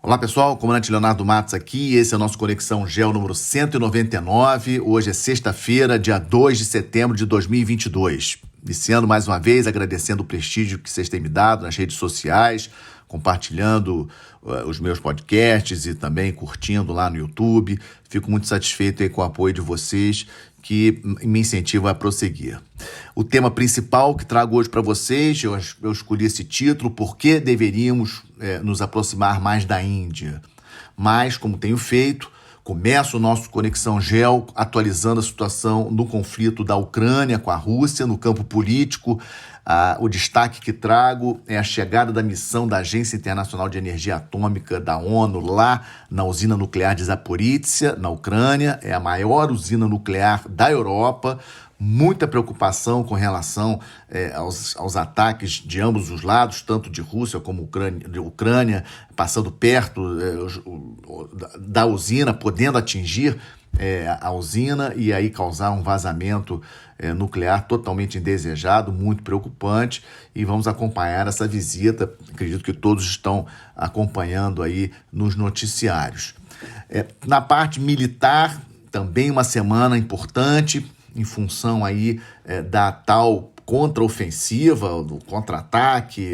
Olá pessoal, comandante Leonardo Matos aqui, esse é o nosso Conexão Geo número 199, hoje é sexta-feira, dia 2 de setembro de 2022. Iniciando mais uma vez, agradecendo o prestígio que vocês têm me dado nas redes sociais, compartilhando os meus podcasts e também curtindo lá no YouTube. Fico muito satisfeito aí com o apoio de vocês, que me incentiva a prosseguir. O tema principal que trago hoje para vocês, eu escolhi esse título, por que deveríamos nos aproximar mais da Índia. Mas, como tenho feito, começo o nosso Conexão Geo atualizando a situação no conflito da Ucrânia com a Rússia, no campo político. O destaque que trago é a chegada da missão da Agência Internacional de Energia Atômica da ONU lá na usina nuclear de Zaporizhzhia, na Ucrânia. É a maior usina nuclear da Europa. Muita preocupação com relação aos ataques de ambos os lados, tanto de Rússia como de Ucrânia, passando perto da usina, podendo atingir a usina e aí causar um vazamento nuclear totalmente indesejado, muito preocupante, e vamos acompanhar essa visita. Acredito que todos estão acompanhando aí nos noticiários. Na parte militar, também uma semana importante, em função aí da tal contraofensiva, do contra-ataque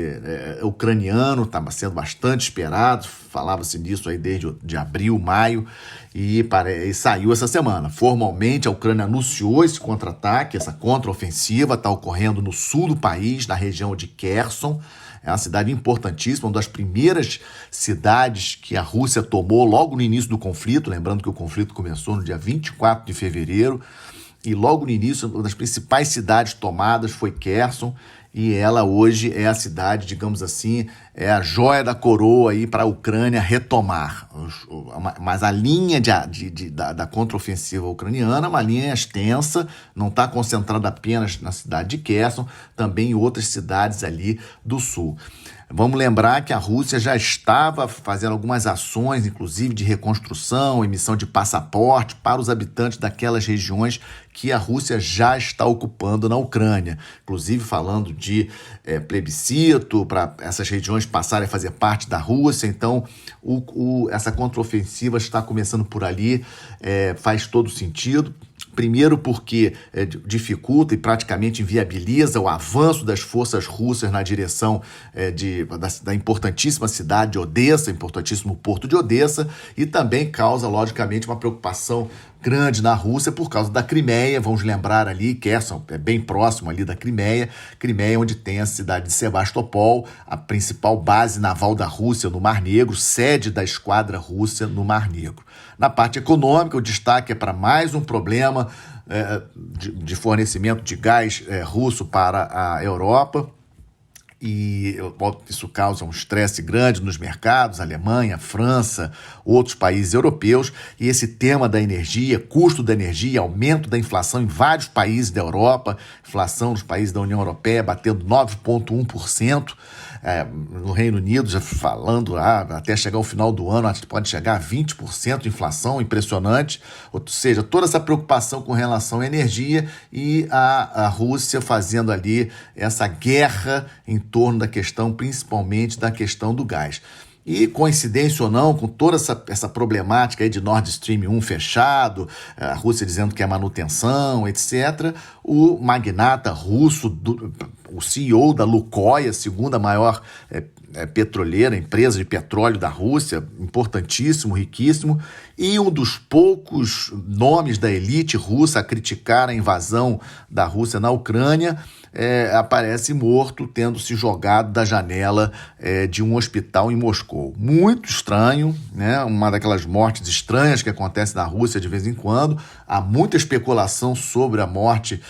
ucraniano, estava sendo bastante esperado, falava-se nisso aí desde de abril, maio, e saiu essa semana. Formalmente, a Ucrânia anunciou esse contra-ataque, essa contraofensiva, está ocorrendo no sul do país, na região de Kherson. É uma cidade importantíssima, uma das primeiras cidades que a Rússia tomou logo no início do conflito, lembrando que o conflito começou no dia 24 de fevereiro, e logo no início, uma das principais cidades tomadas foi Kherson, e ela hoje é a cidade, digamos assim, é a joia da coroa aí para a Ucrânia retomar. Mas a linha da contraofensiva ucraniana é uma linha extensa, não está concentrada apenas na cidade de Kherson, também em outras cidades ali do sul. Vamos lembrar que a Rússia já estava fazendo algumas ações, inclusive de reconstrução, emissão de passaporte para os habitantes daquelas regiões que a Rússia já está ocupando na Ucrânia. Inclusive falando de plebiscito para essas regiões passarem a fazer parte da Rússia. Então, essa contraofensiva está começando por ali, faz todo sentido. Primeiro porque dificulta e praticamente inviabiliza o avanço das forças russas na direção da importantíssima cidade de Odessa, importantíssimo porto de Odessa, e também causa, logicamente, uma preocupação grande na Rússia por causa da Crimeia. Vamos lembrar ali, Kherson é bem próximo ali da Crimeia, onde tem a cidade de Sebastopol, a principal base naval da Rússia no Mar Negro, sede da esquadra russa no Mar Negro. Na parte econômica, o destaque é para mais um problema de fornecimento de gás russo para a Europa, e isso causa um estresse grande nos mercados, Alemanha, França, outros países europeus, e esse tema da energia, custo da energia, aumento da inflação em vários países da Europa, inflação nos países da União Europeia batendo 9,1%, no Reino Unido já falando até chegar ao final do ano, pode chegar a 20% de inflação, impressionante, ou seja, toda essa preocupação com relação à energia e a Rússia fazendo ali essa guerra em torno da questão, principalmente da questão do gás. E, coincidência ou não, com toda essa problemática aí de Nord Stream 1 fechado, a Rússia dizendo que é manutenção, etc., o magnata russo, o CEO da Lukoil, a segunda maior petroleira, empresa de petróleo da Rússia, importantíssimo, riquíssimo, e um dos poucos nomes da elite russa a criticar a invasão da Rússia na Ucrânia, aparece morto, tendo se jogado da janela de um hospital em Moscou. Muito estranho, né? Uma daquelas mortes estranhas que acontece na Rússia de vez em quando. Há muita especulação sobre a morte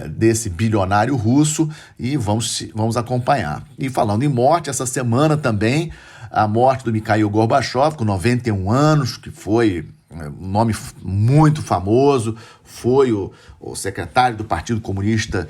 desse bilionário russo, e vamos acompanhar. E falando em morte, essa semana também, a morte do Mikhail Gorbachev, com 91 anos, que foi um nome muito famoso, foi o secretário do Partido Comunista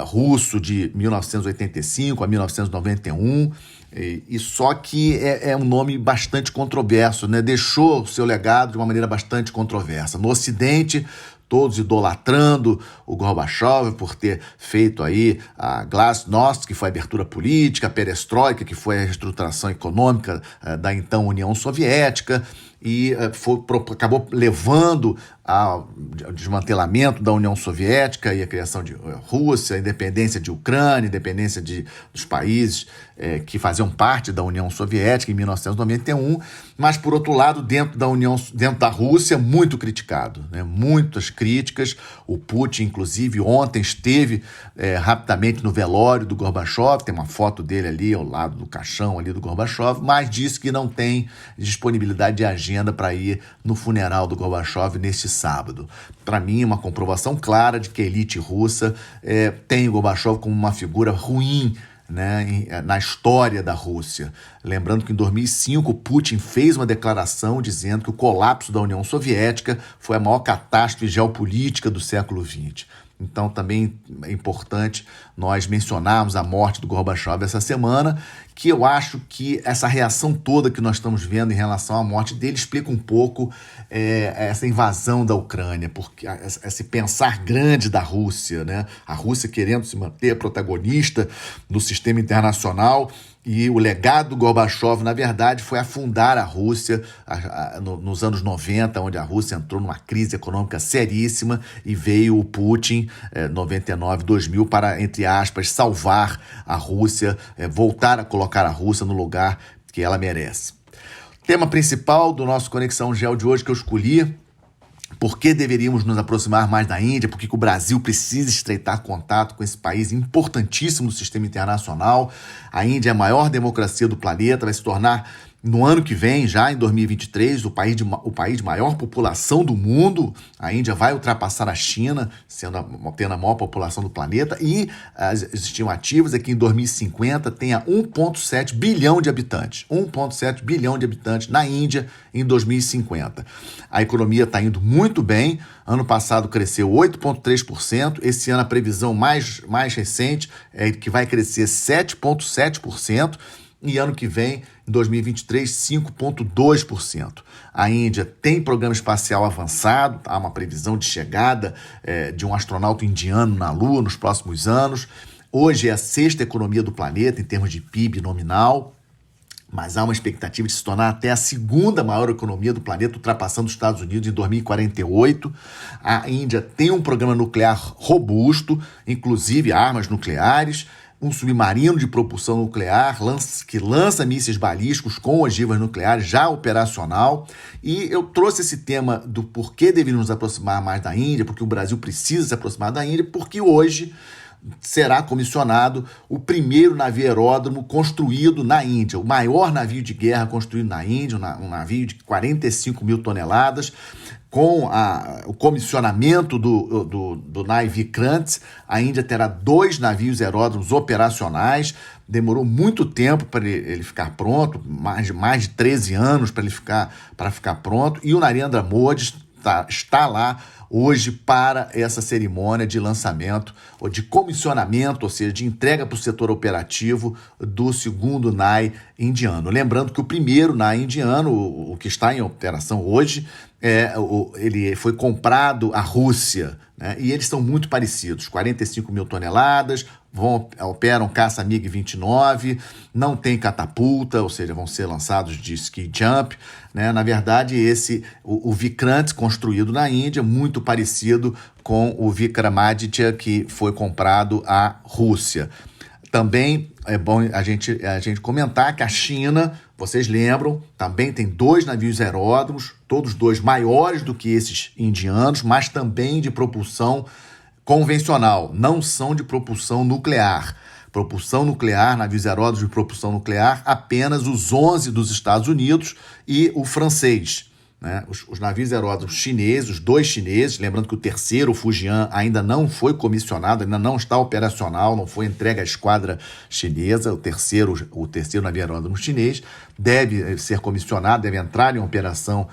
Russo de 1985 a 1991, e só que é um nome bastante controverso, né? Deixou o seu legado de uma maneira bastante controversa. No Ocidente, todos idolatrando o Gorbachev por ter feito aí a Glasnost, que foi a abertura política, a Perestroika, que foi a reestruturação econômica da então União Soviética, e acabou levando ao desmantelamento da União Soviética e a criação de Rússia, a independência de Ucrânia, a independência dos países que faziam parte da União Soviética em 1991, mas, por outro lado, dentro da Rússia, muito criticado, né? Muitas críticas. O Putin, inclusive, ontem esteve rapidamente no velório do Gorbachev, tem uma foto dele ali ao lado do caixão ali do Gorbachev, mas disse que não tem disponibilidade de agenda para ir no funeral do Gorbachev neste sábado. Para mim, uma comprovação clara de que a elite russa tem o Gorbachev como uma figura ruim, né, na história da Rússia. Lembrando que em 2005 Putin fez uma declaração dizendo que o colapso da União Soviética foi a maior catástrofe geopolítica do século XX. Então também é importante nós mencionarmos a morte do Gorbachev essa semana, que eu acho que essa reação toda que nós estamos vendo em relação à morte dele explica um pouco essa invasão da Ucrânia, porque esse pensar grande da Rússia, né? A Rússia querendo se manter protagonista no sistema internacional. E o legado do Gorbachev, na verdade, foi afundar a Rússia nos anos 90, onde a Rússia entrou numa crise econômica seríssima, e veio o Putin, 99, 2000, para, entre aspas, salvar a Rússia, voltar a colocar a Rússia no lugar que ela merece. Tema principal do nosso Conexão Geo de hoje que eu escolhi: por que deveríamos nos aproximar mais da Índia? Por que o Brasil precisa estreitar contato com esse país importantíssimo do sistema internacional? A Índia é a maior democracia do planeta, vai se tornar, no ano que vem, já em 2023, o país de maior população do mundo. A Índia vai ultrapassar a China, tendo a maior população do planeta, e as estimativas é que em 2050 tenha 1,7 bilhão de habitantes. 1,7 bilhão de habitantes na Índia em 2050. A economia está indo muito bem. Ano passado cresceu 8,3%. Esse ano a previsão mais recente é que vai crescer 7,7%. E ano que vem, em 2023, 5,2%. A Índia tem programa espacial avançado, há uma previsão de chegada de um astronauta indiano na Lua nos próximos anos. Hoje é a sexta economia do planeta em termos de PIB nominal, mas há uma expectativa de se tornar até a segunda maior economia do planeta, ultrapassando os Estados Unidos em 2048. A Índia tem um programa nuclear robusto, inclusive armas nucleares, um submarino de propulsão nuclear que lança mísseis balísticos com ogivas nucleares já operacional. E eu trouxe esse tema do porquê deveríamos nos aproximar mais da Índia, porque o Brasil precisa se aproximar da Índia, porque hoje será comissionado o primeiro navio aeródromo construído na Índia, o maior navio de guerra construído na Índia, um navio de 45 mil toneladas, com o comissionamento do Nai Vikrant. A Índia terá 2 navios aeródromos operacionais. Demorou muito tempo para ele ficar pronto, mais de 13 anos para ficar pronto. E o Narendra Modi está lá hoje para essa cerimônia de lançamento, ou de comissionamento, ou seja, de entrega para o setor operativo do segundo NAI indiano. Lembrando que o primeiro NAI indiano, o que está em operação hoje, ele foi comprado à Rússia, né? E eles são muito parecidos, 45 mil toneladas, operam caça MiG-29, não tem catapulta, ou seja, vão ser lançados de ski jump, né? Na verdade, o Vikrant, construído na Índia, muito parecido com o Vikramaditya, que foi comprado à Rússia. Também é bom a gente comentar que a China, vocês lembram, também tem 2 navios aeródromos, todos 2 maiores do que esses indianos, mas também de propulsão convencional, não são de propulsão nuclear. Propulsão nuclear, navios aeródromos de propulsão nuclear, apenas os 11 dos Estados Unidos e o francês, né? Os navios aeródromos chineses, os 2 chineses, lembrando que o terceiro, o Fujian, ainda não foi comissionado, ainda não está operacional, não foi entregue à esquadra chinesa. O terceiro navio aeródromo chinês deve ser comissionado, deve entrar em operação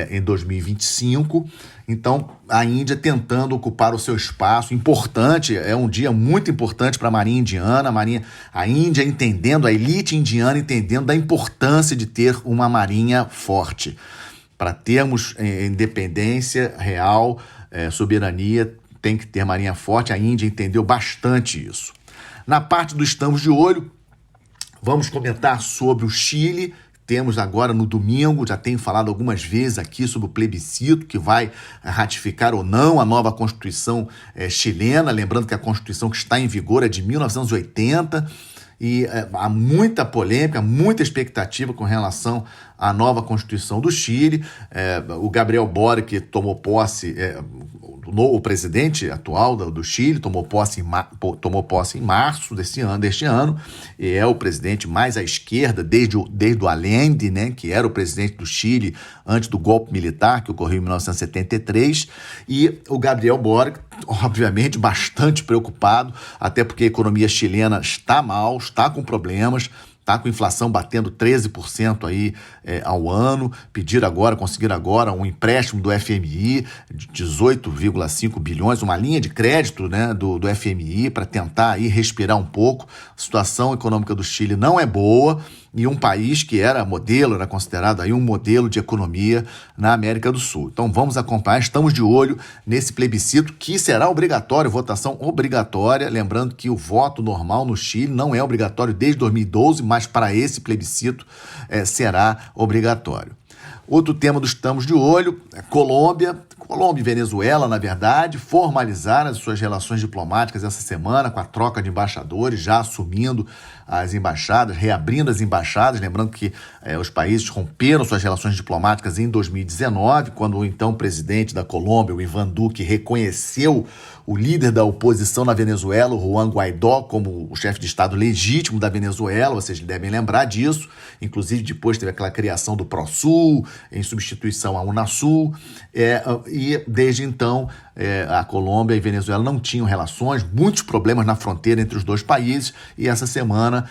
em 2025. Então, a Índia tentando ocupar o seu espaço importante, é um dia muito importante para a Marinha Indiana, a Índia entendendo, a elite indiana entendendo da importância de ter uma marinha forte, para termos independência real soberania, tem que ter marinha forte. A Índia entendeu bastante isso. Na parte do estamos de olho, vamos comentar sobre o Chile. Temos agora no domingo, já tenho falado algumas vezes aqui sobre o plebiscito que vai ratificar ou não a nova Constituição chilena. Lembrando que a Constituição que está em vigor é de 1980 e há muita polêmica, muita expectativa com relação à nova Constituição do Chile. O Gabriel Boric tomou posse, o presidente atual do Chile tomou posse em março deste ano, e é o presidente mais à esquerda desde o Allende, né, que era o presidente do Chile antes do golpe militar que ocorreu em 1973, e o Gabriel Boric, obviamente, bastante preocupado, até porque a economia chilena está mal, está com problemas, está com inflação batendo 13% aí ao ano. Conseguir agora um empréstimo do FMI de 18,5 bilhões, uma linha de crédito, né, do FMI para tentar aí respirar um pouco. A situação econômica do Chile não é boa e um país que era considerado aí um modelo de economia na América do Sul. Então vamos acompanhar, estamos de olho nesse plebiscito que será obrigatório, votação obrigatória, lembrando que o voto normal no Chile não é obrigatório desde 2012, mas para esse plebiscito será obrigatório. Outro tema do Estamos de Olho é Colômbia e Venezuela, na verdade, formalizaram as suas relações diplomáticas essa semana com a troca de embaixadores, já assumindo as embaixadas, reabrindo as embaixadas, lembrando que os países romperam suas relações diplomáticas em 2019, quando o então presidente da Colômbia, o Iván Duque, reconheceu o líder da oposição na Venezuela, o Juan Guaidó, como o chefe de Estado legítimo da Venezuela. Vocês devem lembrar disso. Inclusive, depois teve aquela criação do PROSUL, em substituição à UNASUL. E desde então, a Colômbia e a Venezuela não tinham relações, muitos problemas na fronteira entre os dois países, e essa semana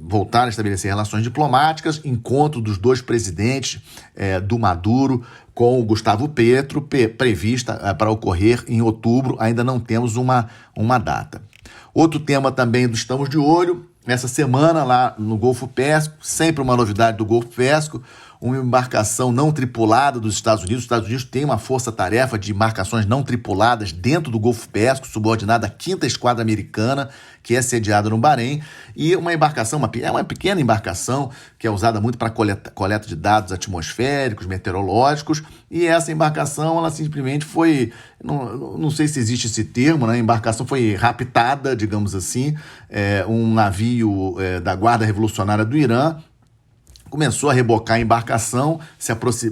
voltaram a estabelecer relações diplomáticas, encontro dos dois presidentes, do Maduro com o Gustavo Petro, prevista para ocorrer em outubro. Ainda não temos uma data. Outro tema também do Estamos de Olho, essa semana lá no Golfo Pérsico, sempre uma novidade do Golfo Pérsico, uma embarcação não tripulada dos Estados Unidos. Os Estados Unidos têm uma força-tarefa de embarcações não tripuladas dentro do Golfo Pérsico, subordinada à 5ª Esquadra Americana, que é sediada no Bahrein, e uma embarcação, uma pequena embarcação que é usada muito para coleta de dados atmosféricos, meteorológicos, e essa embarcação, ela simplesmente foi, não sei se existe esse termo, né? A embarcação foi raptada, digamos assim, um navio da Guarda Revolucionária do Irã, começou a rebocar a embarcação,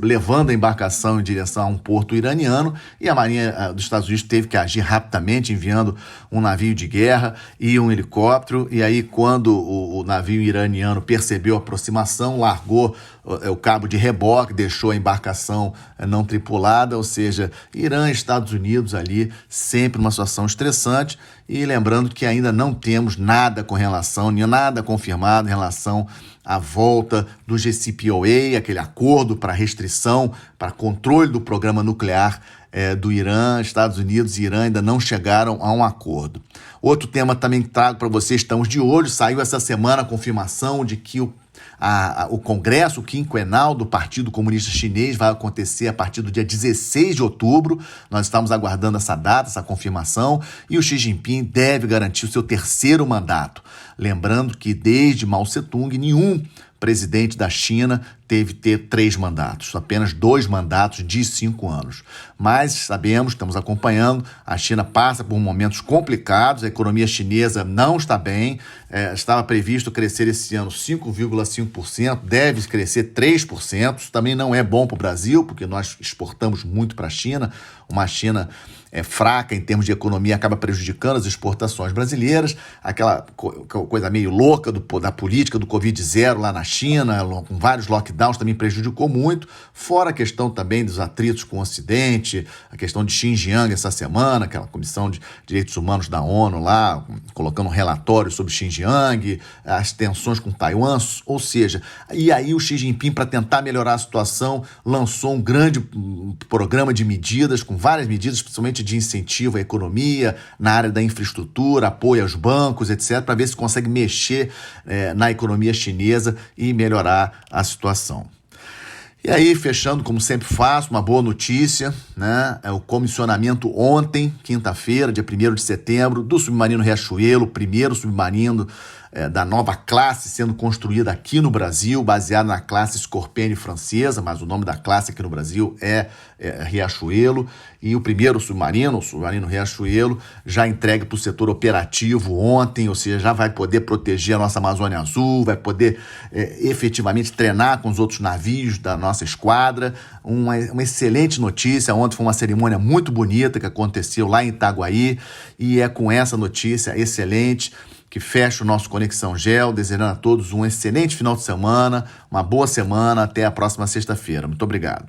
levando a embarcação em direção a um porto iraniano, e a Marinha dos Estados Unidos teve que agir rapidamente, enviando um navio de guerra e um helicóptero. E aí, quando o navio iraniano percebeu a aproximação, largou o cabo de reboque, deixou a embarcação não tripulada, ou seja, Irã e Estados Unidos ali, sempre uma situação estressante. E lembrando que ainda não temos nada confirmado em relação à volta do JCPOA, aquele acordo para restrição, para controle do programa nuclear do Irã. Estados Unidos e Irã ainda não chegaram a um acordo. Outro tema também que trago para vocês, estamos de olho, saiu essa semana a confirmação de que o Congresso Quinquenal do Partido Comunista Chinês vai acontecer a partir do dia 16 de outubro. Nós estamos aguardando essa data, essa confirmação, e o Xi Jinping deve garantir o seu 3º mandato. Lembrando que desde Mao Tse-tung, nenhum presidente da China teve que ter 3 mandatos, apenas 2 mandatos de 5 anos. Mas sabemos, estamos acompanhando, a China passa por momentos complicados, a economia chinesa não está bem, estava previsto crescer esse ano 5,5%, deve crescer 3%, isso também não é bom para o Brasil, porque nós exportamos muito para a China, uma China fraca em termos de economia acaba prejudicando as exportações brasileiras, aquela coisa meio louca da política do Covid-0 lá na China, com vários lockdowns, também prejudicou muito, fora a questão também dos atritos com o Ocidente, a questão de Xinjiang essa semana, aquela Comissão de Direitos Humanos da ONU lá, colocando um relatório sobre Xinjiang, as tensões com Taiwan, ou seja, e aí o Xi Jinping, para tentar melhorar a situação, lançou um grande programa de medidas, com várias medidas, principalmente de incentivo à economia, na área da infraestrutura, apoio aos bancos, etc., para ver se consegue mexer na economia chinesa e melhorar a situação. E aí, fechando, como sempre faço, uma boa notícia, né? É o comissionamento ontem, quinta-feira, dia 1º de setembro, do submarino Riachuelo, o primeiro submarino da nova classe sendo construída aqui no Brasil, baseado na classe Scorpene francesa, mas o nome da classe aqui no Brasil é Riachuelo, e o primeiro submarino, o submarino Riachuelo, já entregue para o setor operativo ontem, ou seja, já vai poder proteger a nossa Amazônia Azul, vai poder efetivamente treinar com os outros navios da nossa esquadra. Uma excelente notícia. Ontem foi uma cerimônia muito bonita que aconteceu lá em Itaguaí, e é com essa notícia excelente que fecha o nosso Conexão GEL, desejando a todos um excelente final de semana, uma boa semana, até a próxima sexta-feira. Muito obrigado.